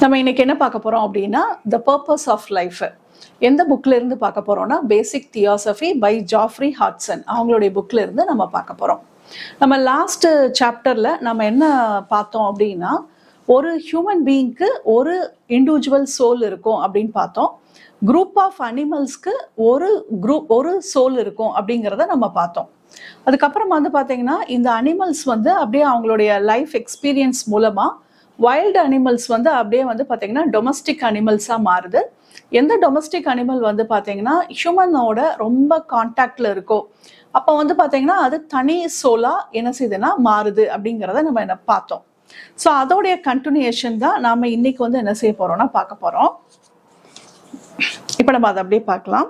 நம்ம இன்னைக்கு என்ன பார்க்க போறோம் அப்படின்னா த பர்பஸ் ஆஃப் லைஃப். எந்த புக்ல இருந்து பார்க்க போறோம்னா பேசிக் தியாசபி பை ஜாஃப்ரி ஹாட்சன் அவங்களுடைய புக்ல இருந்து நம்ம பார்க்க போறோம். நம்ம லாஸ்ட் சாப்டர்ல நம்ம என்ன பார்த்தோம் அப்படின்னா ஒரு ஹியூமன் பீயிங்க்கு ஒரு இண்டிவிஜுவல் சோல் இருக்கும் அப்படின்னு பார்த்தோம். குரூப் ஆஃப் அனிமல்ஸ்க்கு ஒரு சோல் இருக்கும் அப்படிங்கிறத நம்ம பார்த்தோம். அதுக்கப்புறம் வந்து பார்த்தீங்கன்னா இந்த அனிமல்ஸ் வந்து அப்படியே அவங்களுடைய லைஃப் எக்ஸ்பீரியன்ஸ் மூலமா வைல்டு அனிமல்ஸ் வந்து அப்படியே வந்து பார்த்தீங்கன்னா டொமஸ்டிக் அனிமல்ஸாக மாறுது. எந்த டொமஸ்டிக் அனிமல் வந்து பார்த்தீங்கன்னா ஹியூமனோட ரொம்ப கான்டாக்ட்ல இருக்கோ அப்போ வந்து பார்த்தீங்கன்னா அது தனி சோலா என்ன செய்யுதுன்னா மாறுது அப்படிங்கிறத நம்ம என்ன பார்த்தோம். ஸோ அதோடைய கண்டினியூஷன் தான் நாம இன்னைக்கு வந்து என்ன செய்ய போறோம்னா பார்க்க போறோம். இப்போ நம்ம அதை அப்படியே பார்க்கலாம்.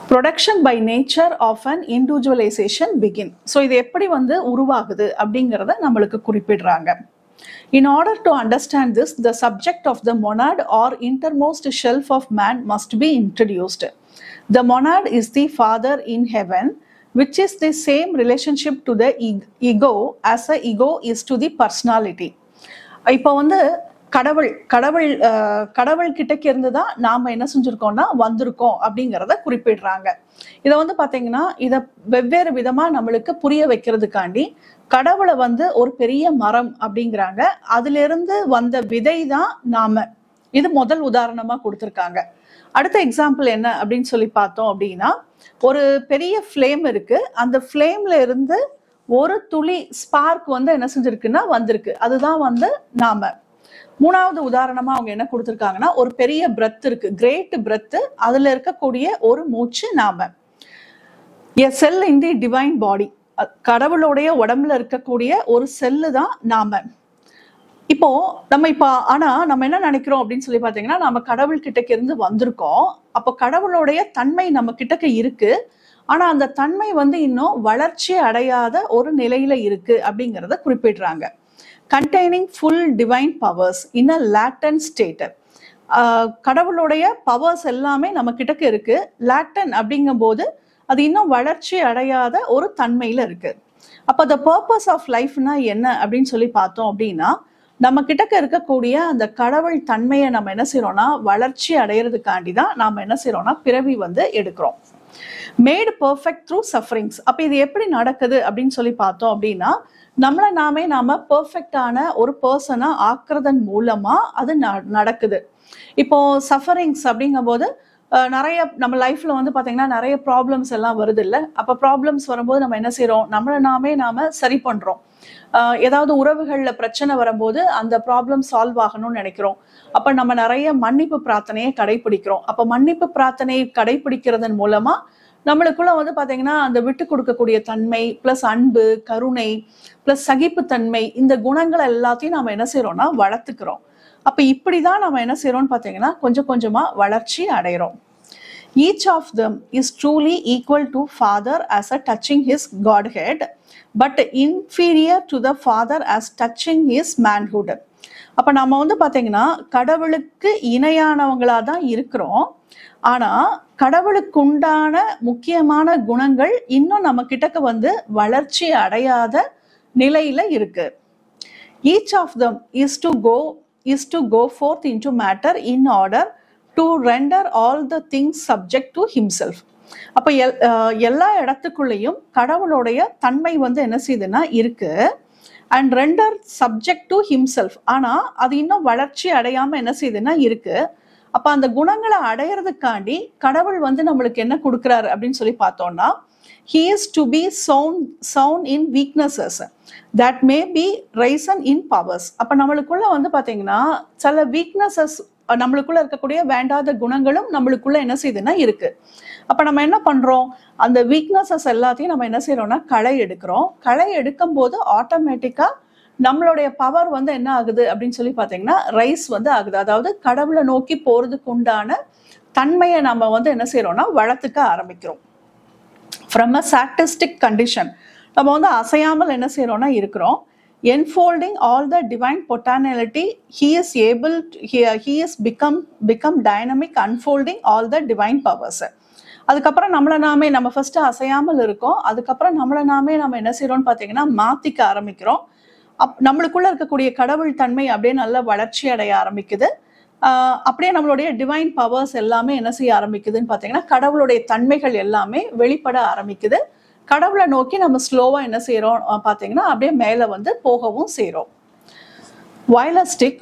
Production by nature of an individualization begin. So இது எப்படி வந்து உருவாகுது அப்படிங்கிறத நம்மளுக்கு குறிப்பிடுறாங்க. In order to understand this, the subject of the monad or innermost shelf of man must be introduced. The monad is the father in heaven, which is the same relationship to the ego as the ego is to the personality. இப்போ வந்து கடவுள் கிட்டக்கு இருந்து தான் நாம என்ன செஞ்சிருக்கோம்னா வந்திருக்கோம் அப்படிங்கிறத குறிப்பிடுறாங்க. இதை வந்து பாத்தீங்கன்னா இதை வெவ்வேறு விதமா நம்மளுக்கு புரிய வைக்கிறதுக்காண்டி கடவுளை வந்து ஒரு பெரிய மரம் அப்படிங்கிறாங்க. அதுல இருந்து வந்த விதை தான் நாம. இது முதல் உதாரணமா கொடுத்துருக்காங்க. அடுத்த எக்ஸாம்பிள் என்ன அப்படின்னு சொல்லி பார்த்தோம் அப்படின்னா ஒரு பெரிய ஃப்ளேம் இருக்கு. அந்த ஃப்ளேம்ல இருந்து ஒரு துளி ஸ்பார்க் வந்து என்ன செஞ்சிருக்குன்னா வந்திருக்கு. அதுதான் வந்து நாம. மூணாவது உதாரணமா அவங்க என்ன கொடுத்துருக்காங்கன்னா ஒரு பெரிய பிரெத் இருக்கு, கிரேட் பிரெத். அதுல இருக்கக்கூடிய ஒரு மூச்சு நாம. எ செல் இன் தி டிவைன் பாடி, கடவுளுடைய உடம்புல இருக்கக்கூடிய ஒரு செல்லு தான் நாம. இப்போ ஆனா நம்ம என்ன நினைக்கிறோம் அப்படின்னு சொல்லி பாத்தீங்கன்னா நம்ம கடவுள் கிட்டக்கு இருந்து வந்திருக்கோம். அப்போ கடவுளுடைய தன்மை நம்ம கிட்டக்க இருக்கு. ஆனா அந்த தன்மை வந்து இன்னும் வளர்ச்சி அடையாத ஒரு நிலையில இருக்கு அப்படிங்கிறத குறிப்பிடுறாங்க. containing full divine powers in a latent state. கடவுளுடைய பவர்ஸ் எல்லாமே நம்ம கிட்டக்க இருக்கு. லாட்டன் அப்படிங்கும் போது அது இன்னும் வளர்ச்சி அடையாத ஒரு தன்மையில இருக்கு. அப்ப the purpose of lifeனா என்ன அப்படின்னு சொல்லி பார்த்தோம் அப்படின்னா நம்ம கிட்டக்க இருக்கக்கூடிய அந்த கடவுள் தன்மையை நம்ம என்ன செய்யறோம்னா வளர்ச்சி அடையிறதுக்காண்டி தான் நாம என்ன செய்யறோம்னா பிறவி வந்து எடுக்கிறோம். Mat perfect through sufferings. அப்ப இது எப்படி நடக்குது அப்படின்னு சொல்லி பார்த்தோம் அப்படின்னா நாம பெர்ஃபெக்டான ஒரு பர்சனா ஆக்குறதன் மூலமா அது நடக்குது. இப்போ சஃபரிங்ஸ் அப்படிங்கும் போது நிறைய நம்ம லைஃப்ல வந்து பாத்தீங்கன்னா நிறைய ப்ராப்ளம்ஸ் எல்லாம் வருது இல்ல. அப்ப ப்ராப்ளம்ஸ் வரும்போது நம்ம என்ன செய்யறோம், நாம சரி பண்றோம். ஏதாவது உறவுகள்ல பிரச்சனை வரும்போது அந்த ப்ராப்ளம் சால்வ் ஆகணும்னு நினைக்கிறோம். அப்ப நம்ம நிறைய மன்னிப்பு பிரார்த்தனையை கடைபிடிக்கிறோம். அப்ப மன்னிப்பு பிரார்த்தனையை கடைபிடிக்கிறதன் மூலமா நம்மளுக்குள்ள வந்து பாத்தீங்கன்னா அந்த விட்டு கொடுக்கக்கூடிய தன்மை பிளஸ் அன்பு, கருணை பிளஸ் சகிப்புத்தன்மை, இந்த குணங்கள் எல்லாத்தையும் நம்ம என்ன செய்யறோம்னா வளர்த்துக்கிறோம். அப்ப இப்படிதான் நம்ம என்ன செய்யறோம்னு பாத்தீங்கன்னா கொஞ்சம் கொஞ்சமா வளர்ச்சி அடைகிறோம். Each of them is truly equal to Father as a touching his Godhead, but inferior to the Father as touching his manhood. அப்ப நம்ம வந்து பாத்தீங்கன்னா கடவுளுக்கு இணையானவங்களா தான் இருக்கிறோம். ஆனா கடவுளுக்கு உண்டான முக்கியமான குணங்கள் இன்னும் நம்ம கிட்டக்க வந்து வளர்ச்சி அடையாத நிலையில இருக்கு. Each of them is to go forth into matter in order to render all the things subject to himself. அப்ப எல்லா இடத்துக்குள்ளேயும் கடவுளுடைய தன்மை வந்து என்ன செய்யுதுன்னா இருக்கு. And render subject to himself. ஆனா அது இன்னும் வளர்ச்சி அடையாம என்ன செய்யுதுன்னா இருக்கு. அப்ப அந்த குணங்களை அடையிறதுக்காண்டி கடவுள் வந்து நம்மளுக்கு என்ன கொடுக்குறாரு அப்படின்னு சொல்லி பார்த்தோம்னா he is to be sound in weaknesses that may be risen in powers. அப்ப நம்மளுக்குள்ள வந்து பாத்தீங்கன்னா சில வீக்னஸஸ், நம்மளுக்குள்ள இருக்கக்கூடிய வேண்டாத குணங்களும் நம்மளுக்குள்ள என்ன செய்யுதுன்னா இருக்கு. அப்ப நம்ம என்ன பண்றோம், அந்த வீக்னஸஸ் எல்லாத்தையும் நம்ம என்ன செய்யறோம்னா களை எடுக்கிறோம். களை எடுக்கும் போது ஆட்டோமேட்டிக்கா நம்மளுடைய பவர் வந்து என்ன ஆகுது அப்படின்னு சொல்லி பாத்தீங்கன்னா ரைஸ் வந்து ஆகுது. அதாவது கடவுளை நோக்கி போறதுக்கு உண்டான தன்மையை நம்ம வந்து என்ன செய்யறோம்னா வளர்த்துக்க ஆரம்பிக்கிறோம். ஃப்ரம் அ சாட்டிஸ்டிக் கண்டிஷன் நம்ம வந்து அசையாமல் என்ன செய்யறோம்னா இருக்கிறோம். enfolding all the divine potentiality, he is become dynamic, unfolding all the divine powers. அதுக்கப்புறம் நம்ம ஃபர்ஸ்ட் அசையாமல் இருக்கோம். அதுக்கப்புறம் நம்ம என்ன செய்யறோம்னு பாத்தீங்கன்னா மாத்திக்க ஆரம்பிக்கிறோம். நம்மளுக்குள்ள இருக்கக்கூடிய கடவுள் தன்மை அப்படியே நல்லா வளர்ச்சி அடைய ஆரம்பிக்குது. அப்படியே நம்மளுடைய டிவைன் பவர்ஸ் எல்லாமே என்ன செய்ய ஆரம்பிக்குதுன்னு பார்த்தீங்கன்னா, கடவுளுடைய தன்மைகள் எல்லாமே வெளிப்பட ஆரம்பிக்குது. கடவுளை நோக்கி நம்ம ஸ்லோவா என்ன செய்யறோம் பார்த்தீங்கன்னா, அப்படியே மேல வந்து போகவும் செய்றோம். While a stick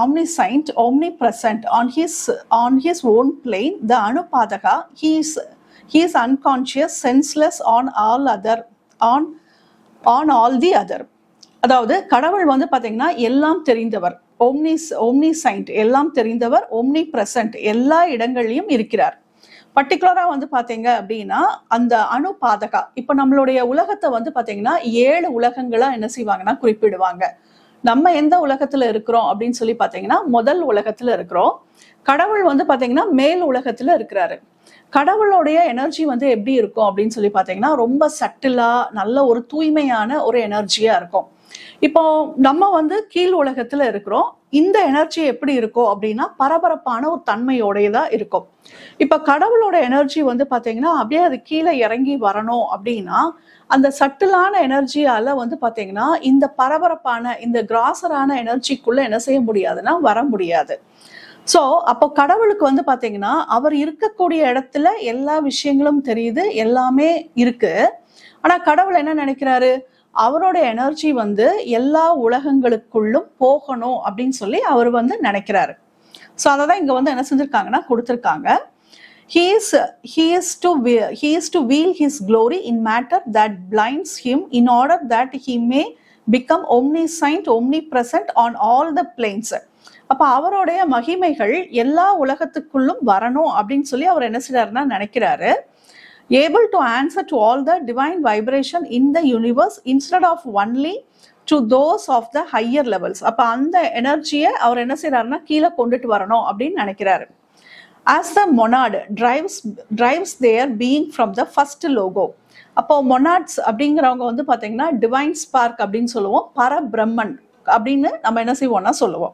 omniscient, omnipresent on his own plane, the Anupadaka, he is unconscious, senseless on all the other. அதாவது கடவுள் வந்து பாத்தீங்கன்னா எல்லாம் தெரிந்தவர், omniscient எல்லாம் தெரிந்தவர், omnipresent எல்லா இடங்கள்லயும் இருக்கிறார். பர்டிகுலரா வந்து பாத்தீங்க அப்படின்னா அந்த அனுபாதகா, இப்ப நம்மளுடைய உலகத்தை வந்து பாத்தீங்கன்னா 7 உலகங்களா என்ன செய்வாங்கன்னா குறிப்பிடுவாங்க. நம்ம எந்த உலகத்துல இருக்கிறோம் அப்படின்னு சொல்லி பாத்தீங்கன்னா முதல் உலகத்துல இருக்கிறோம். கடவுள் வந்து பாத்தீங்கன்னா மேல் உலகத்துல இருக்கிறாரு. கடவுளுடைய எனர்ஜி வந்து எப்படி இருக்கும் அப்படின்னு சொல்லி பாத்தீங்கன்னா ரொம்ப சட்டிலா நல்ல ஒரு தூய்மையான ஒரு எனர்ஜியா இருக்கும். இப்போ நம்ம வந்து கீழ் உலகத்துல இருக்கிறோம். இந்த எனர்ஜி எப்படி இருக்கும் அப்படின்னா பரபரப்பான ஒரு தன்மையோடையதா இருக்கும். இப்ப கடவுளோட எனர்ஜி வந்து பாத்தீங்கன்னா அப்படியே அது கீழே இறங்கி வரணும் அப்படின்னா அந்த சட்டிலான எனர்ஜியால வந்து பாத்தீங்கன்னா இந்த பரபரப்பான இந்த கிராசரான எனர்ஜிக்குள்ள என்ன செய்ய முடியாதுன்னா வர முடியாது. சோ அப்போ கடவுளுக்கு வந்து பாத்தீங்கன்னா அவர் இருக்கக்கூடிய இடத்துல எல்லா விஷயங்களும் தெரியுது, எல்லாமே இருக்கு. ஆனா கடவுள் என்ன நினைக்கிறாரு, அவரோட எனர்ஜி வந்து எல்லா உலகங்களுக்குள்ளும் போகணும் அப்படின்னு சொல்லி அவர் வந்து நினைக்கிறாரு. சோ அததான் இங்க வந்து என்ன செஞ்சிருக்காங்கன்னா கொடுத்திருக்காங்க. He is to wield his glory in matter that blinds him in order that he may become omniscient, omnipresent on all the planes. அப்ப அவருடைய மகிமைகள் எல்லா உலகத்துக்குள்ளும் வரணும் அப்படின்னு சொல்லி அவர் என்ன செய்யறாருன்னா நினைக்கிறாரு. Able to answer to all the divine vibration in the universe instead of only to those of the higher levels. அப்ப அந்த எனர்ஜியை அவர் என்ன செய்யறாருன்னா கீழே கொண்டுட்டு வரணும் அப்படின்னு நினைக்கிறாரு. As the monad drives their being from the first logo. அப்போ monads அப்படிங்கிறவங்க வந்து பாத்தீங்கன்னா டிவைன் ஸ்பார்க் அப்படின்னு சொல்லுவோம், பரபிரம்மன் அப்படின்னு நம்ம என்ன செய்வோம்னா சொல்லுவோம்.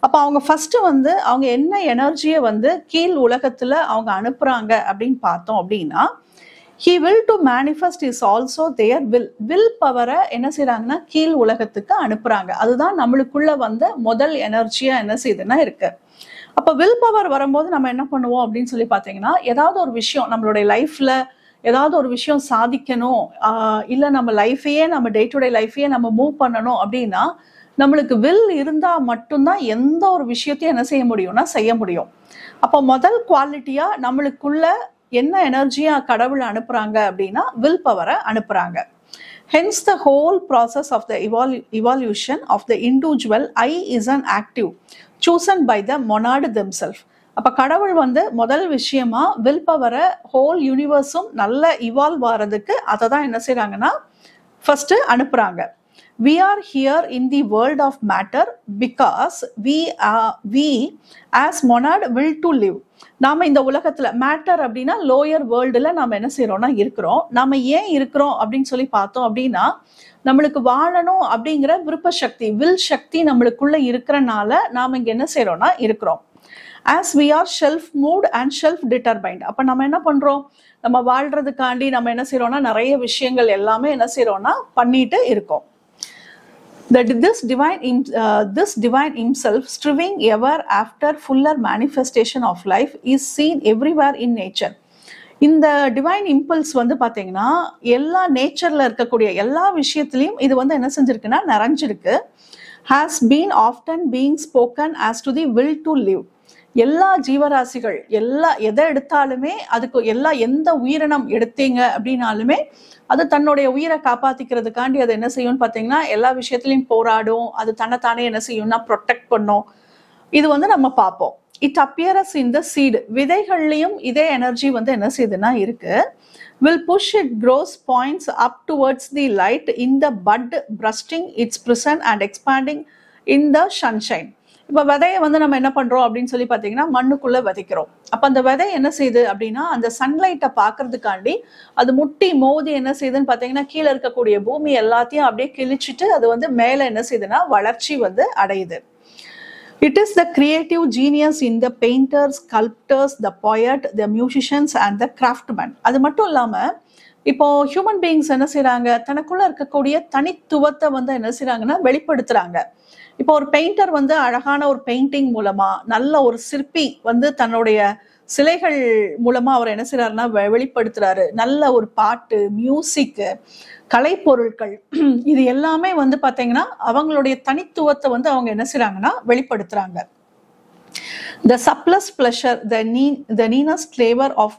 அப்ப அவங்க ஃபர்ஸ்ட் வந்து அவங்க என்ன எனர்ஜியை வந்து கீழ் உலகத்துல அவங்க அனுப்புறாங்க அப்படின்னு பார்த்தோம் அப்படின்னா, he will to manifest is also their will பவரை என்ன செய்யறாங்கன்னா கீழ் உலகத்துக்கு அனுப்புறாங்க. அதுதான் நம்மளுக்குள்ள வந்து முதல் எனர்ஜியா என்ன செய்யுதுன்னா இருக்கு. அப்ப வில் பவர் வரும்போது நம்ம என்ன பண்ணுவோம் அப்படின்னு சொல்லி பாத்தீங்கன்னா, ஏதாவது ஒரு விஷயம் நம்மளுடைய லைஃப்ல ஏதாவது ஒரு விஷயம் சாதிக்கணும், இல்ல நம்ம லைஃபையே நம்ம டே டு டே லைஃபையே நம்ம மூவ் பண்ணணும் அப்படின்னா நம்மளுக்கு வில் இருந்தா மட்டும்தான் எந்த ஒரு விஷயத்தையும் என்ன செய்ய முடியும்னா செய்ய முடியும். அப்போ முதல் குவாலிட்டியா நம்மளுக்குள்ள என்ன எனர்ஜியா கடவுள் அனுப்புறாங்க அப்படின்னா வில் பவரை அனுப்புறாங்க. Hence the whole process of the evolution of the individual I is an active chosen by the monad themselves. அப்ப கடவுள் வந்து முதல் விஷயமா வில் பவரை ஹோல் யூனிவர்ஸும் நல்ல இவால்வ் ஆறதுக்கு அதை தான் என்ன செய்யறாங்கன்னா ஃபர்ஸ்ட் அனுப்புறாங்க. We are here in the world of matter because we as monad will to live. நாம இந்த உலகத்துல மேட்டர் அப்படின்னா லோயர் வேர்ல்டுல நாம என்ன செய்யறோம்னா இருக்கிறோம். நாம ஏன் இருக்கிறோம் அப்படின்னு சொல்லி பார்த்தோம் அப்படின்னா நம்மளுக்கு வாழணும் அப்படிங்கிற விருப்ப சக்தி, வில் சக்தி நம்மளுக்குள்ள இருக்கிறனால நாம இங்க என்ன செய்யறோம்னா இருக்கிறோம். As we are self moved and self determined. அப்ப நம்ம என்ன பண்றோம், நம்ம வாழ்றதுக்காண்டி நம்ம என்ன செய்யறோம்னா நிறைய விஷயங்கள் எல்லாமே என்ன செய்யறோம்னா பண்ணிட்டு இருக்கோம். This divine himself striving ever after fuller manifestation of life is seen everywhere in nature. இந்த டிவைன் இம்பல்ஸ் வந்து பாத்தீங்கன்னா எல்லா நேச்சர்ல இருக்கக்கூடிய எல்லா விஷயத்திலையும் இது வந்து என்ன செஞ்சிருக்குன்னா நிறைஞ்சிருக்கு. has been often being spoken as to the will to live. எல்லா ஜீவராசிகள் எதை எடுத்தாலுமே அதுக்கு எந்த உயிரினம் எடுத்தீங்க அப்படின்னாலுமே அது தன்னுடைய உயிரை காப்பாத்திக்கிறதுக்காண்டி அது என்ன செய்யும்னு பாத்தீங்கன்னா எல்லா விஷயத்திலையும் போராடும். அது தன்னைத்தானே என்ன செய்யும்னா ப்ரொடெக்ட் பண்ணும். இது வந்து நம்ம பார்ப்போம். It appears in the seed. விதைகள்லயும் இதே எனர்ஜி வந்து என்ன செய்யுதுன்னா இருக்கு. will push it grows points up towards the light in the bud bursting its prison and expanding in the sunshine. இப்ப விதையை வந்து நம்ம என்ன பண்றோம் அப்படின்னு சொல்லி பாத்தீங்கன்னா மண்ணுக்குள்ள விதைக்கிறோம். அப்ப அந்த விதை என்ன செய்யுது அப்படின்னா அந்த சன்லைட்டை பாக்குறதுக்காண்டி அது முட்டி மோதி என்ன செய்யுதுன்னு பாத்தீங்கன்னா கீழே இருக்கக்கூடிய பூமி எல்லாத்தையும் அப்படியே கிழிச்சிட்டு அது வந்து மேல என்ன செய்யுதுன்னா வளர்ச்சி வந்து அடையுது. It is the creative genius in the painters, sculptors, the poet, the musicians and the craftsmen. அது மட்டும் இல்லாம இப்போ ஹியூமன் பீயிங்ஸ் என்ன செய்யறாங்க, தனக்குள்ள இருக்கக்கூடிய தனித்துவத்தை வந்து என்ன செய்யறாங்கன்னா வெளிப்படுத்துறாங்க. இப்போ ஒரு பெயிண்டர் வந்து அழகான ஒரு பெயிண்டிங் மூலமா, நல்ல ஒரு சிற்பி வந்து தன்னுடைய சிலைகள் மூலமா அவர் என்ன செய்யறாருன்னா வெளிப்படுத்துறாரு. நல்ல ஒரு பாட்டு, மியூசிக், கலைப்பொருட்கள் இது எல்லாமே வந்து பாத்தீங்கன்னா அவங்களுடைய தனித்துவத்தை வந்து அவங்க என்ன செய்யறாங்கன்னா வெளிப்படுத்துறாங்க. The subtlest pleasure, the nearest flavor of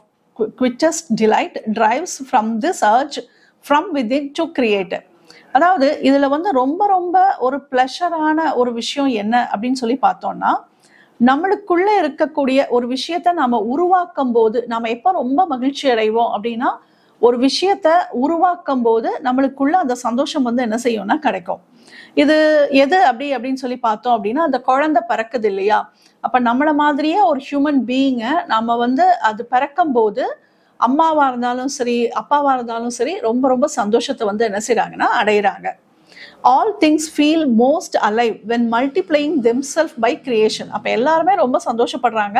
quickest delight drives from this urge from within to create. அதாவது இதுல வந்து ரொம்ப ரொம்ப ஒரு பிளஷரான ஒரு விஷயம் என்ன அப்படின்னு சொல்லி பார்த்தோம்னா, நம்மளுக்குள்ள இருக்கக்கூடிய ஒரு விஷயத்த நாம உருவாக்கும் போது, நாம எப்ப ரொம்ப மகிழ்ச்சி அடைவோம் அப்படின்னா, ஒரு விஷயத்த உருவாக்கும் போது நம்மளுக்குள்ள அந்த சந்தோஷம் வந்து என்ன செய்யும்னா கிடைக்கும். இது எது அப்படின்னு சொல்லி பார்த்தோம் அப்படின்னா, அந்த குழந்தை பிறக்குது இல்லையா, அப்ப நம்மள மாதிரியே ஒரு ஹியூமன் பீயிங்க நாம வந்து அது பிறக்கும் போது அம்மாவா இருந்தாலும் சரி, அப்பாவா இருந்தாலும் சரி, ரொம்ப ரொம்ப சந்தோஷத்தை வந்து என்ன செய்யறாங்கன்னா அடையிறாங்க. All things feel most alive when multiplying themselves by creation. அப்ப எல்லாருமே ரொம்ப சந்தோஷப்படுறாங்க.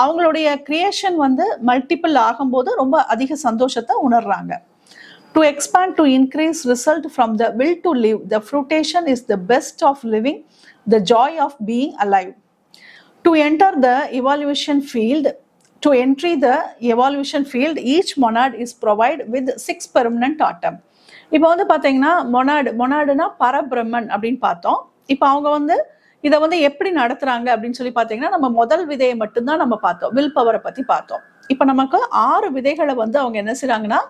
அவங்களுடைய கிரியேஷன் வந்து மல்டிபிள் ஆகும்போது ரொம்ப அதிக சந்தோஷத்தை உணர்றாங்க. To expand, to increase result from the will to live, the fruition is the best of living, the joy of being alive. To enter the evolution field, to entry the evolution field, each monad is provided with 6 permanent atom. இப்போ வந்து பாத்தீங்கன்னா மொனாடுனா பரபிரம்மன் அப்படின்னு பார்த்தோம். இப்போ அவங்க வந்து இதை வந்து எப்படி நடத்துறாங்க அப்படின்னு சொல்லி பார்த்தீங்கன்னா, நம்ம முதல் விதையை மட்டும்தான் நம்ம பார்த்தோம், வில் பவரை பத்தி பார்த்தோம். இப்போ நமக்கு 6 விதைகளை வந்து அவங்க என்ன செய்றாங்கன்னா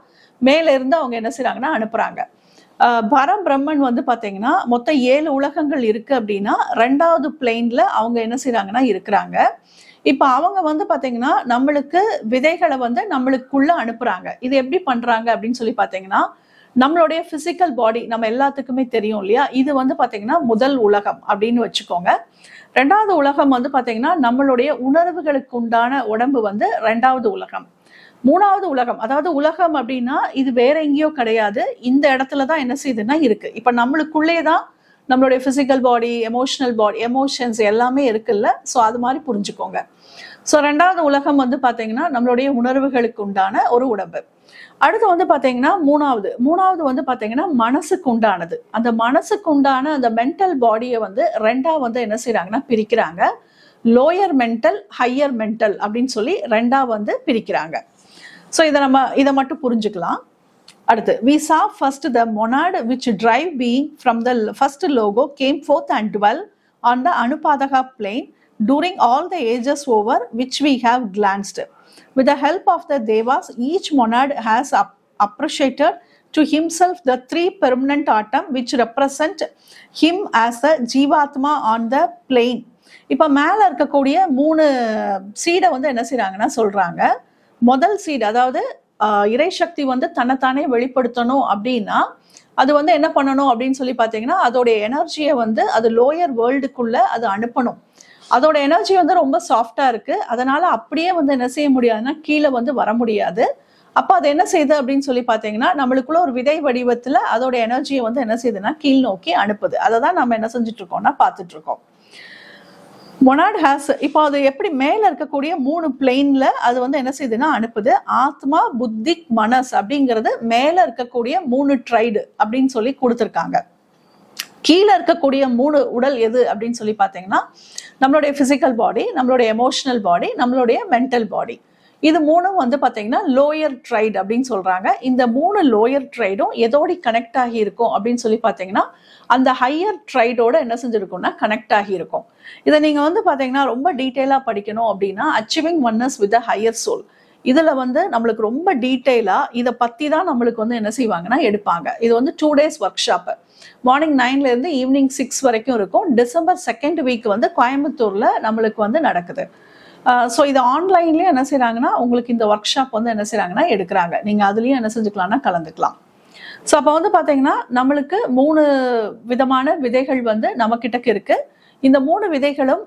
மேல இருந்து அவங்க என்ன செய்றாங்கன்னா அனுப்புறாங்க. பரபிரம்மன் வந்து பாத்தீங்கன்னா மொத்தம் 7 உலகங்கள் இருக்கு அப்படின்னா 2வது பிளேன்ல அவங்க என்ன செய்றாங்கன்னா இருக்கிறாங்க. இப்ப அவங்க வந்து பாத்தீங்கன்னா நம்மளுக்கு விதைகளை வந்து நம்மளுக்குள்ள அனுப்புறாங்க. இது எப்படி பண்றாங்க அப்படின்னு சொல்லி பாத்தீங்கன்னா, நம்மளுடைய பிசிக்கல் பாடி நம்ம எல்லாத்துக்குமே தெரியும் இல்லையா, இது வந்து பாத்தீங்கன்னா முதல் உலகம் அப்படின்னு வச்சுக்கோங்க. 2வது உலகம் வந்து பாத்தீங்கன்னா நம்மளுடைய உணர்வுகளுக்கு உண்டான உடம்பு வந்து 2வது உலகம். 3வது உலகம், அதாவது உலகம் அப்படின்னா இது வேற எங்கேயோ கிடையாது, இந்த இடத்துலதான் என்ன செய்யுதுன்னா இருக்கு. இப்ப நம்மளுக்குள்ளேதான் நம்மளுடைய பிசிக்கல் பாடி, எமோஷனல் பாடி, எமோஷன்ஸ் எல்லாமே இருக்குல்ல. ஸோ அது மாதிரி புரிஞ்சுக்கோங்க. ஸோ 2வது உலகம் வந்து பாத்தீங்கன்னா நம்மளுடைய உணர்வுகளுக்கு உண்டான ஒரு உடம்பு. அடுத்து வந்து பாத்தீங்கன்னா மூணாவது வந்து பாத்தீங்கன்னா மனசுக்கு உண்டானது. அந்த மனசுக்கு உண்டான அந்த மென்டல் பாடியை வந்து 2ஆ வந்து என்ன செய்யறாங்கன்னா பிரிக்கிறாங்க. லோயர் மென்டல், ஹையர் மென்டல் அப்படின்னு சொல்லி 2ஆ வந்து பிரிக்கிறாங்க. ஸோ இதை மட்டும் புரிஞ்சுக்கலாம். அடுத்து, we saw first the monad which drive being from the first logo came forth and dwell on the Anupadaka plane during all the ages over which we have glanced. With the help of the devas, each monad has appreciated to himself the 3 permanent atom which represent him as a Jivatma on the plane. இப்ப மேல இருக்கக்கூடிய 3 சீடை வந்து என்ன செய்றாங்கன்னா சொல்றாங்க. முதல் seed, அதாவது இறைசக்தி வந்து தன்னைத்தானே வெளிப்படுத்தணும் அப்படின்னா அது வந்து என்ன பண்ணணும் அப்படின்னு சொல்லி பார்த்தீங்கன்னா, அதோடைய எனர்ஜியை வந்து அது லோயர் வேர்ல்டுக்குள்ள அது அனுப்பணும். அதோட எனர்ஜி வந்து ரொம்ப சாஃப்டா இருக்கு, அதனால அப்படியே வந்து என்ன செய்ய முடியாதுன்னா கீழே வந்து வர முடியாது. அப்ப அது என்ன செய்யுது அப்படின்னு சொல்லி பார்த்தீங்கன்னா, நம்மளுக்குள்ள ஒரு விதை வடிவத்துல அதோட எனர்ஜியை வந்து என்ன செய்யுதுன்னா கீழ் நோக்கி அனுப்புது. அதை தான் நம்ம என்ன செஞ்சுட்டு இருக்கோம்னா பார்த்துட்டு இருக்கோம். மொனாட் ஹாஸ், இப்போ அது எப்படி மேல இருக்கக்கூடிய 3 பிளேன்ல அது வந்து என்ன செய்யுதுன்னா அனுப்புது. ஆத்மா, புத்திக், மனஸ் அப்படிங்கிறது மேல இருக்கக்கூடிய 3 ட்ரைடு அப்படின்னு சொல்லி கொடுத்துருக்காங்க. கீழே இருக்கக்கூடிய 3 உடல் எது அப்படின்னு சொல்லி பார்த்தீங்கன்னா, நம்மளுடைய பிசிக்கல் பாடி, நம்மளுடைய எமோஷனல் பாடி, நம்மளுடைய மென்டல் பாடி. இது 3ம் வந்து பாத்தீங்கன்னா லோயர் ட்ரைடு அப்படின்னு சொல்றாங்க. இந்த 3 லோயர் ட்ரைடும் எதோடி கனெக்ட் ஆகி இருக்கும் அப்படின்னு சொல்லி பாத்தீங்கன்னா, அந்த ஹையர் ட்ரைடோட என்ன செஞ்சிருக்கும்னா கனெக்ட் ஆகி இருக்கும். இதை நீங்க வந்து பாத்தீங்கன்னா ரொம்ப டீட்டெயிலா படிக்கணும் அப்படின்னா achieving oneness with the higher soul, இதுல வந்து நம்மளுக்கு ரொம்ப டீட்டெயிலா இதை பத்தி தான் நம்மளுக்கு வந்து என்ன செய்வாங்கன்னா எடுப்பாங்க. இது வந்து 2 days ஒர்க் ஷாப், மார்னிங் 9ல இருந்து ஈவினிங் 6 வரைக்கும் இருக்கும். டிசம்பர் 2nd வீக் வந்து கோயம்புத்தூர்ல நம்மளுக்கு வந்து நடக்குது. ஸோ இது ஆன்லைன்லயே என்ன செய்யறாங்கன்னா உங்களுக்கு இந்த ஒர்க் ஷாப் வந்து என்ன செய்யறாங்கன்னா எடுக்கிறாங்க. நீங்க அதுலயும் என்ன செஞ்சுக்கலாம்னா கலந்துக்கலாம். ஸோ அப்போ வந்து பாத்தீங்கன்னா நம்மளுக்கு 3 விதமான விதைகள் வந்து நம்ம கிட்ட இருக்கு. இந்த 3 விதைகளும்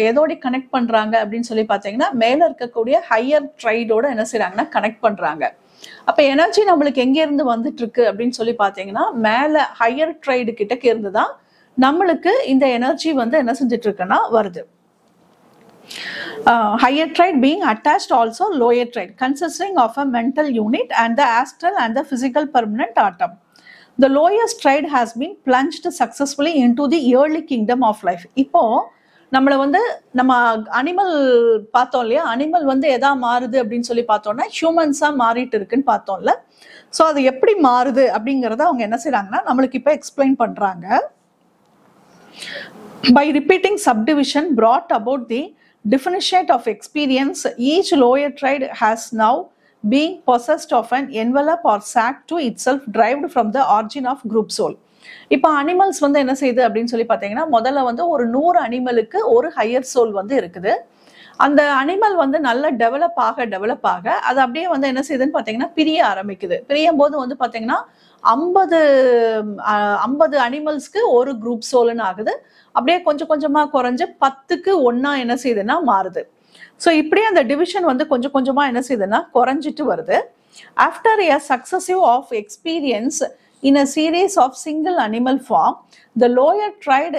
எதோடி கனெக்ட் பண்றாங்க அப்படின்னு சொல்லி பாத்தீங்கன்னா, மேல இருக்கக்கூடிய ஹையர் ட்ரைடோட என்ன செய்யறாங்கன்னா கனெக்ட் பண்றாங்க. அப்ப எனர்ஜி நம்மளுக்கு எங்க இருந்து வந்துட்டு இருக்கு அப்படின்னு சொல்லி பாத்தீங்கன்னா, மேல ஹையர் ட்ரைடு கிட்ட இருந்துதான் நம்மளுக்கு இந்த எனர்ஜி வந்து என்ன செஞ்சுட்டு இருக்குன்னா வருது. Higher tride being attached also lower tride, consisting of a mental unit and the astral and the physical permanent atom. The lowest tride has been plunged successfully into the early kingdom of life. இப்போ நம்மளை வந்து நம்ம animal பார்த்தோம் இல்லையா, animal வந்து எதா மாறுது அப்படின்னு சொல்லி பார்த்தோம்னா ஹியூமன்ஸா மாறிட்டு இருக்குன்னு பார்த்தோம்ல. ஸோ அது எப்படி மாறுது அப்படிங்கிறத அவங்க என்ன செய்யறாங்கன்னா நம்மளுக்கு இப்போ எக்ஸ்பிளைன் பண்றாங்க. By repeating subdivision brought about the differentiate of experience, each lower tride has now being possessed of an envelope or sac to itself derived from the origin of group soul. இப்போ animals வந்து என்ன செய்யுது அப்படின்னு சொல்லி பார்த்தீங்கன்னா முதல்ல வந்து ஒரு 100 அனிமலுக்கு ஒரு ஹையர் சோல் வந்து இருக்குது. அந்த அனிமல் வந்து நல்ல டெவலப் ஆக அது அப்படியே வந்து என்ன செய்யுதுன்னு பார்த்தீங்கன்னா பிரிய ஆரம்பிக்குது. பிரியும் போது வந்து பார்த்தீங்கன்னா 50 அனிமல்ஸ்க்கு ஒரு குரூப் சோல்னு ஆகுது. அப்படியே கொஞ்சம் கொஞ்சமா குறைஞ்சு 10க்கு 1 என்ன செய்யுதுன்னா மாறுது. ஸோ இப்படியே அந்த டிவிஷன் வந்து கொஞ்சம் கொஞ்சமா என்ன செய்யுதுன்னா குறைஞ்சிட்டு வருது. After a successive of experience in a series of single animal form, the lower tride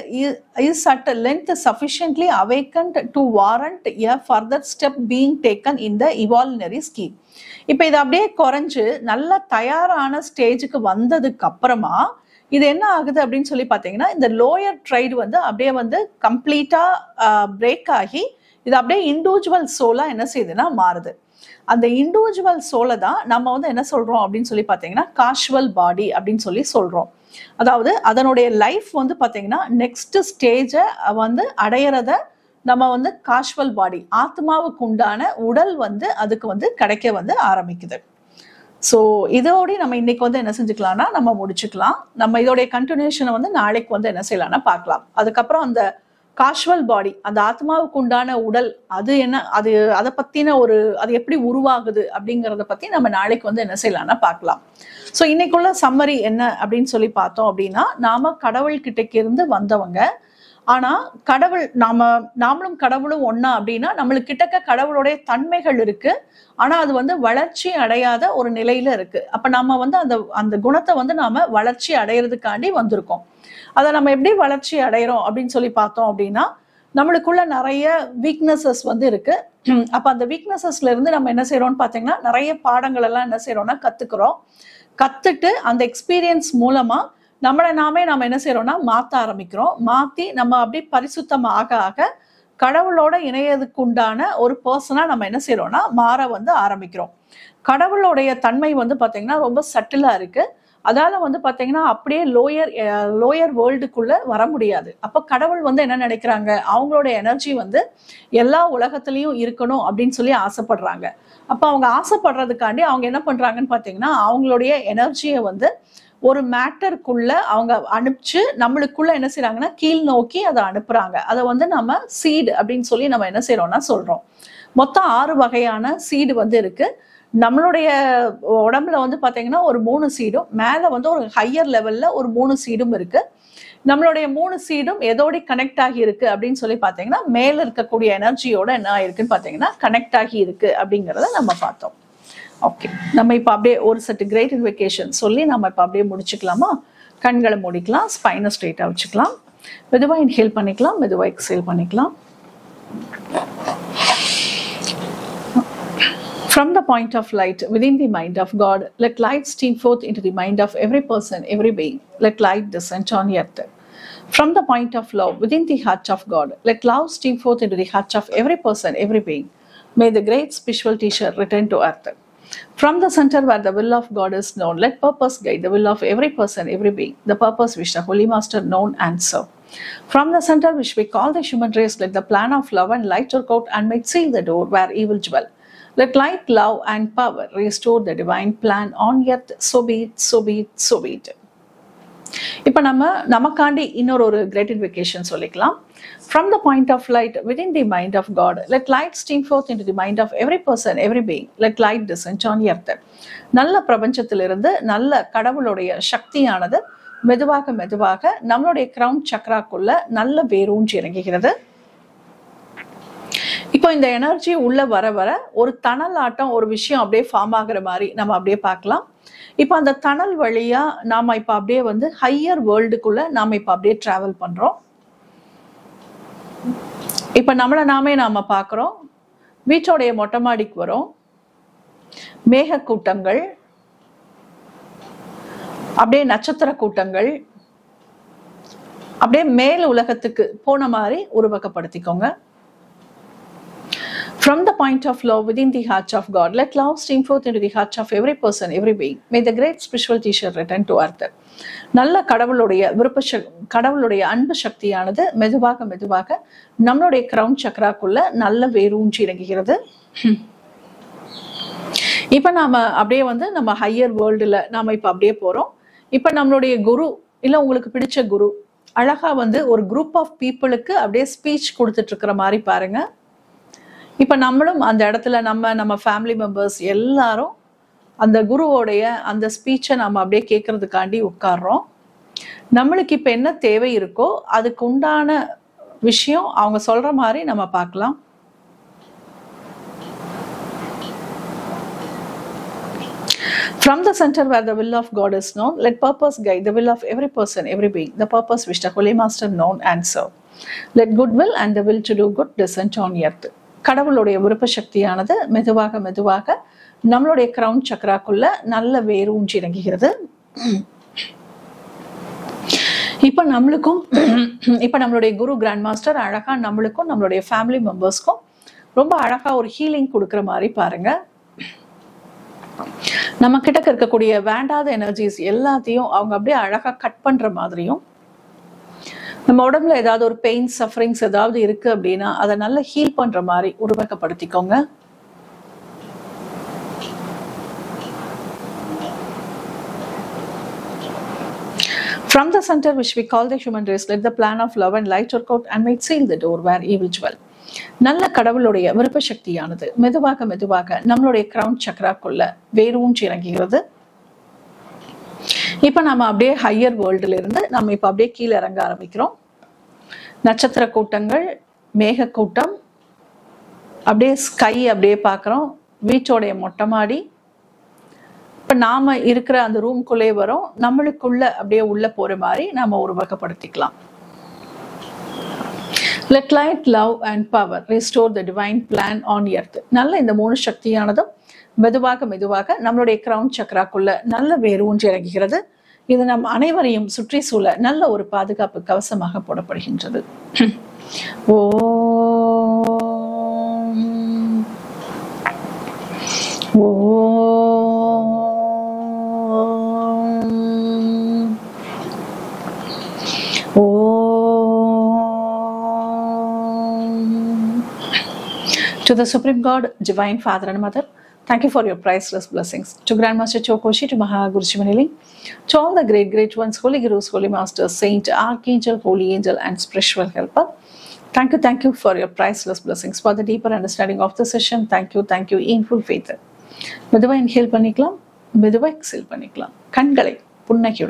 is at a length sufficiently awakened to warrant a further step being taken in the evolutionary scheme. இப்போ இது அப்படியே குறைஞ்சு நல்ல தயாரான ஸ்டேஜுக்கு வந்ததுக்கு அப்புறமா இது என்ன ஆகுது அப்படின்னு சொல்லி பார்த்தீங்கன்னா இந்த லோயர் ட்ரைடு வந்து அப்படியே வந்து கம்ப்ளீட்டா பிரேக் ஆகி இது அப்படியே இண்டிவிஜுவல் சோலா என்ன செய்யுதுன்னா மாறுது. அந்த இண்டிவிஜுவல் சோலை தான் நம்ம வந்து என்ன சொல்றோம் அப்படின்னு சொல்லி பார்த்தீங்கன்னா காஷுவல் பாடி அப்படின்னு சொல்லி சொல்றோம். அதாவது அதனுடைய லைஃப் வந்து பார்த்தீங்கன்னா நெக்ஸ்ட் ஸ்டேஜை வந்து அடையிறத நம்ம வந்து காஷுவல் பாடி ஆத்மாவுக்கு உண்டான உடல் வந்து அதுக்கு வந்து கிடைக்க வந்து ஆரம்பிக்குது. ஸோ இதோட நம்ம இன்னைக்கு வந்து என்ன செஞ்சுக்கலாம்னா நம்ம முடிச்சுக்கலாம். நம்ம இதோடைய கண்டினியூஷனை வந்து நாளைக்கு வந்து என்ன செய்யலாம்னா பார்க்கலாம். அதுக்கப்புறம் அந்த காஷுவல் பாடி அந்த ஆத்மாவுக்கு உண்டான உடல் அது என்ன அதை பத்தின அது எப்படி உருவாகுது அப்படிங்கிறத பத்தி நம்ம நாளைக்கு வந்து என்ன செய்யலாம்னா பார்க்கலாம். ஸோ இன்னைக்குள்ள சம்மரி என்ன அப்படின்னு சொல்லி பார்த்தோம் அப்படின்னா நாம கடவுள் கிட்டக்கு இருந்து வந்தவங்க. ஆனா கடவுள் நாமளும் கடவுளும் ஒன்னா அப்படின்னா நம்மளுக்கு கிட்டக்க கடவுளுடைய தன்மைகள் இருக்கு. ஆனா அது வந்து வளர்ச்சி அடையாத ஒரு நிலையில இருக்கு. அப்ப நம்ம வந்து அந்த குணத்தை வந்து நாம வளர்ச்சி அடையிறதுக்காண்டி வந்திருக்கோம். அதை நம்ம எப்படி வளர்ச்சி அடைகிறோம் அப்படின்னு சொல்லி பார்த்தோம் அப்படின்னா நம்மளுக்குள்ள நிறைய வீக்னஸஸ் வந்து இருக்கு. அப்ப அந்த வீக்னஸஸ்ல இருந்து நம்ம என்ன செய்யறோம்னு பார்த்தீங்கன்னா நிறைய பாடங்கள் எல்லாம் என்ன செய்யறோம்னா கத்துட்டு அந்த எக்ஸ்பீரியன்ஸ் மூலமா நாம என்ன செய்யறோம்னா மாத்த ஆரம்பிக்கிறோம். மாத்தி நம்ம அப்படி பரிசுத்தமாக ஆக கடவுளோட இணையதுக்கு உண்டான ஒரு பர்சனா நம்ம என்ன செய்யறோம்னா மாற வந்து ஆரம்பிக்கிறோம். கடவுளுடைய தன்மை வந்து பாத்தீங்கன்னா ரொம்ப சட்டிலா இருக்கு. அதால வந்து பாத்தீங்கன்னா அப்படியே லோயர் வேர்ல்டுக்குள்ள வர முடியாது. அப்ப கடவுள் வந்து என்ன நினைக்கிறாங்க, அவங்களோட எனர்ஜி வந்து எல்லா உலகத்திலயும் இருக்கணும் அப்படின்னு சொல்லி ஆசைப்படுறாங்க. அப்ப அவங்க ஆசைப்படுறதுக்காண்டி அவங்க என்ன பண்றாங்கன்னு பாத்தீங்கன்னா அவங்களுடைய எனர்ஜியை வந்து ஒரு மேட்டருக்குள்ள அவங்க அனுப்பிச்சு நம்மளுக்குள்ள என்ன செய்யறாங்கன்னா கீழ் நோக்கி அதை அனுப்புறாங்க. அதை வந்து நம்ம சீடு அப்படின்னு சொல்லி நம்ம என்ன செய்யறோம்னா சொல்றோம். மொத்தம் 6 வகையான சீடு வந்து இருக்கு. நம்மளுடைய உடம்புல வந்து பாத்தீங்கன்னா ஒரு 3 சீடும், மேல வந்து ஒரு ஹையர் லெவல்ல ஒரு 3 சீடும் இருக்கு. நம்மளுடைய 3 சீடும் எதோட கனெக்ட் ஆகி இருக்கு அப்படின்னு சொல்லி பாத்தீங்கன்னா மேல இருக்கக்கூடிய எனர்ஜியோட என்ன ஆயிருக்குன்னு பாத்தீங்கன்னா கனெக்ட் ஆகி இருக்கு அப்படிங்கிறத நம்ம பார்த்தோம். ஓகே, நம்ம இப்ப அப்படியே ஒரு செட் கிரேட் இன்வொகேஷன் சொல்லி நம்ம இப்ப அப்படியே முடிச்சுக்கலாமா? கண்களை மூடிக்கலாம், ஸ்பைனை ஸ்ட்ரெயிட்டா வச்சுக்கலாம், மெதுவா இன்ஹேல் பண்ணிக்கலாம், மெதுவா எக்ஸேல் பண்ணிக்கலாம். From the point of light within the mind of God, let light stream forth into the mind of every person, every being. Let light descend on earth. From the point of love within the heart of God, let love stream forth into the heart of every person, every being. May the great spiritual teacher return to earth. From the center where the will of God is known, let purpose guide the will of every person, every being, the purpose which the Holy Master known and serve. From the center which we call the human race, let the plan of love and light work out and may seal the door where evil dwell. Let light, love and power restore the divine plan on earth. So be it, so be it, so be it. இப்ப நமக்காண்டி இன்னொரு great invocation சொல்லிக்கலாம். From the point of light within the mind of God, let light stream forth into the mind of every person, every being. Let light descend on earth. நல்ல பிரபஞ்சத்திலிருந்து நல்ல கடவுளுடைய சக்தியானது மெதுவாக மெதுவாக நம்மளுடைய கிரவுன் சக்ராக்குள்ள நல்ல வேரூன்றி இறங்குகிறது. இப்போ இந்த எனர்ஜி உள்ள வர வர ஒரு தணல் ஆட்டம் ஒரு விஷயம் அப்படியே ஃபார்ம் ஆகுற மாதிரி நம்ம அப்படியே பார்க்கலாம். இப்போ அந்த தணல் வழியா நாம இப்ப அப்படியே வந்து ஹையர் வேர்ல்டுக்குள்ள நாம இப்ப அப்படியே டிராவல் பண்றோம். இப்ப நம்மள நாம பார்க்கிறோம். வீட்டோடைய மொட்டை மாடிக்கு வரோம். மேக கூட்டங்கள், அப்படியே நட்சத்திர கூட்டங்கள், அப்படியே மேல் உலகத்துக்கு போன மாதிரி உருவகப்படுத்திக்கோங்க. From the point of love within the heart of God, let love stream forth into the heart of every person, every being. May the great spiritual teacher return to earth. நல்ல கடவுளுடைய அன்பு சக்தியானது மெதுவாக மெதுவாக நம்மளுடைய கிரவுன் சக்கராக்குள்ள நல்ல வேரூன்றி இறங்குகிறது. இப்ப நாம அப்படியே நம்ம ஹையர் வேர்ல்டுல நாம இப்ப அப்படியே போறோம். இப்ப நம்மளுடைய குரு இல்ல உங்களுக்கு பிடிச்ச குரு அழகா ஒரு குரூப் ஆஃப் பீப்புளுக்கு அப்படியே ஸ்பீச் கொடுத்துட்டு இருக்கிற மாதிரி பாருங்க. இப்ப நம்மளும் அந்த இடத்துல நம்ம ஃபேமிலி மெம்பர்ஸ் எல்லாரும் அந்த குருவோடைய அந்த ஸ்பீச்சை நம்ம அப்படியே கேட்கறதுக்காண்டி உட்கார்றோம். நம்மளுக்கு இப்ப என்ன தேவை இருக்கோ அதுக்கு உண்டான விஷயம் அவங்க சொல்ற மாதிரி நம்ம பார்க்கலாம். From the center where the will of God is known, let purpose guide the will of every person, every being. The purpose which the Holy Master known and serve. Let goodwill and the will to do good descend on earth. கடவுளுடைய விருப்ப சக்தியானது மெதுவாக மெதுவாக நம்மளுடைய crown சக்கராக்குள்ள நல்ல வேரூன்றி இறங்குகிறது. இப்ப நம்மளுடைய குரு கிராண்ட் மாஸ்டர் அழகா நம்மளுக்கும் நம்மளுடைய ஃபேமிலி மெம்பர்ஸ்க்கும் ரொம்ப அழகா ஒரு ஹீலிங் கொடுக்குற மாதிரி பாருங்க. நம்ம கிட்ட இருக்கக்கூடிய வேண்டாத எனர்ஜிஸ் எல்லாத்தையும் அவங்க அப்படியே அழகா கட் பண்ற மாதிரியும், நம்ம உடம்புல ஏதாவது ஒரு பெயின் சஃபரிங்ஸ் ஏதாவது இருக்கு அப்படின்னா அதை நல்லா ஹீல் பண்ற மாதிரி உருவகப்படுத்திக்கோங்க. From the center which we call the human race, let the plan of love and light work out and may seal the door where evil dwell. நல்ல கடவுளுடைய விருப்ப சக்தியானது மெதுவாக மெதுவாக நம்மளுடைய கிரவுன் சக்கராக்குள்ள வேரூன்றி இறங்குகிறது. இப்ப நம்ம அப்படியே ஹையர் வேர்ல்டுல இருந்து நம்ம இப்ப அப்படியே கீழே இறங்க ஆரம்பிக்கிறோம். நட்சத்திர கூட்டங்கள், மேக கூட்டம், அப்படியே ஸ்கை அப்படியே பார்க்குறோம். வீட்டோடைய மொட்டை மாடி. இப்ப நாம இருக்கிற அந்த ரூம்குள்ளே வரோம். நம்மளுக்குள்ள அப்படியே உள்ள போற மாதிரி நாம உருவகப்படுத்திக்கலாம். Let light, love and power restore the divine plan on earth. நல்ல இந்த 3 சக்தியானதும் மெதுவாக மெதுவாக நம்மளுடைய கிரவுன் சக்கராக்குள்ள நல்ல வேரூன்றி இறங்குகிறது. இது நம் அனைவரையும் சுற்றி சூழ நல்ல ஒரு பாதுகாப்பு கவசமாக போடப்படுகின்றது. To the Supreme God, Divine Father and Mother, thank you for your priceless blessings. To Grandmaster Chokoshi, to Mahaguruji Manili, to all the great ones, Holy Gurus, Holy Masters, Saint, Archangel, Holy Angel and Spiritual Helper, thank you for your priceless blessings. For the deeper understanding of the session, thank you in full faith. மெதுவா inhale பண்ணிக்கலாம், மெதுவா exhale பண்ணிக்கலாம். கண்களை புன்னகையுடன்